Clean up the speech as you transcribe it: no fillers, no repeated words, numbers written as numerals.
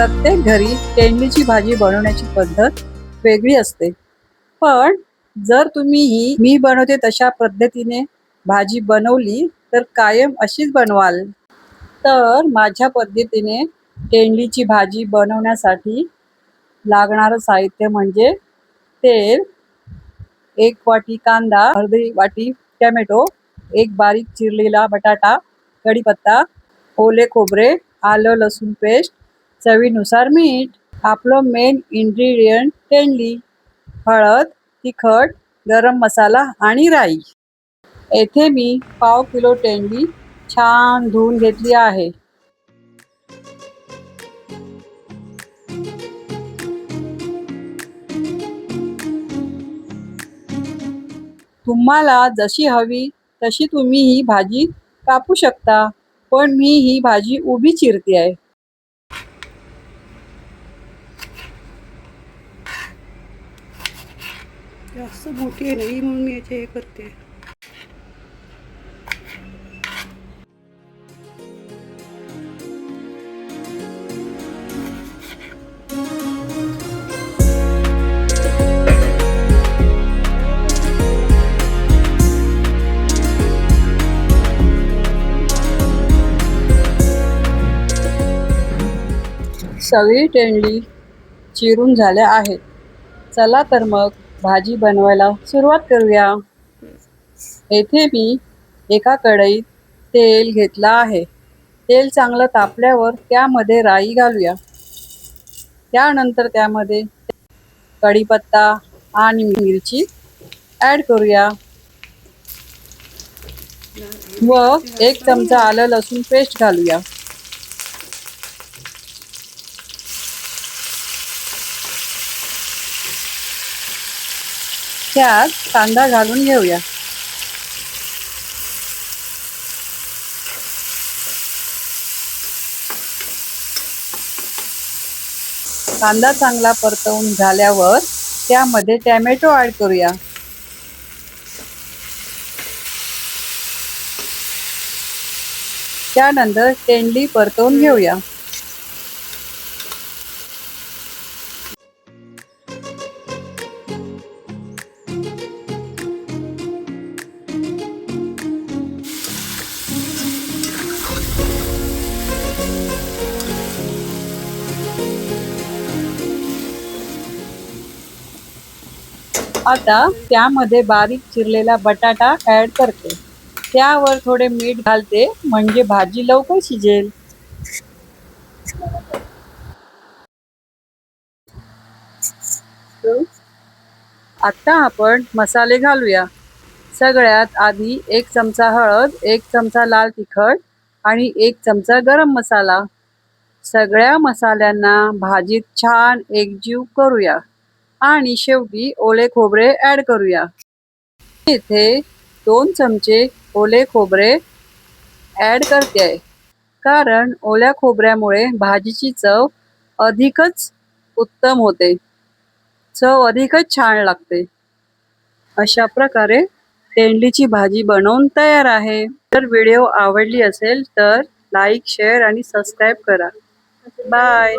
प्रत्येक घरी तेंडलीची भाजी बनवण्याची पद्धत वेगळी असते, पण जर तुम्ही ही मी बनवते तशा पद्धतीने भाजी बनवली तर कायम अशीच बनवाल. तर माझ्या पद्धतीने तेंडलीची भाजी बनवण्यासाठी लागणारं साहित्य म्हणजे तेल, 1 वाटी कांदा, अर्धी वाटी टोमॅटो, एक बारीक चिरलेला बटाटा, कढीपत्ता, ओले खोबरे, आलं लसूण पेस्ट, चवीनुसार मीठ. आपलं मेन इन्ग्रेडियंट तेंडली, हळद, तिखट, गरम मसाला आणि राई. येथे मी पाव किलो तेंडली छान धुवून घेतली आहे. तुम्हाला जशी हवी तशी तुम्ही ही भाजी कापू शकता, पण मी ही भाजी उभी चिरते आहे. जास्त मोठी आहे नाही म्हणून मी याचे हे करते. सगळी तेंडली चिरून झाल्या आहेत. चला तर मग भाजी बनवायला सुरुवात करूया. येथे मी एका कढईत तेल घेतलं आहे. तेल चांगलं तापल्यावर त्यामध्ये राई घालूया. त्यानंतर त्यामध्ये कढीपत्ता आणि मिरची ॲड करूया व 1 चमचा आलं लसूण पेस्ट घालूया. त्यात कांदा घालून घेऊया. कांदा चांगला परतवून झाल्यावर त्यामध्ये टोमॅटो ॲड करूया. त्यानंतर तेंडली परतवून घेऊया. आता त्यामध्ये बारीक चिरलेला बटाटा ॲड करते. त्यावर थोडे मीठ घालते म्हणजे भाजी लवकर शिजेल. आता आपण मसाले घालूया. सगळ्यात आधी 1 चमचा हळद, 1 चमचा लाल तिखट आणि 1 चमचा गरम मसाला. सगळ्या मसाल्यांना भाजीत छान एकजीव करूया आणि शेवटी ओले खोबरे ॲड करूया. इथे 2 चमचे ओले खोबरे ॲड करते आहे, कारण ओल्या खोबऱ्यामुळे भाजीची चव अधिकच उत्तम होते. चव अधिकच छान लागते. अशा प्रकारे तेंडलीची भाजी बनवून तयार आहे. जर व्हिडिओ आवडली असेल तर लाईक, शेअर आणि सबस्क्राईब करा. बाय.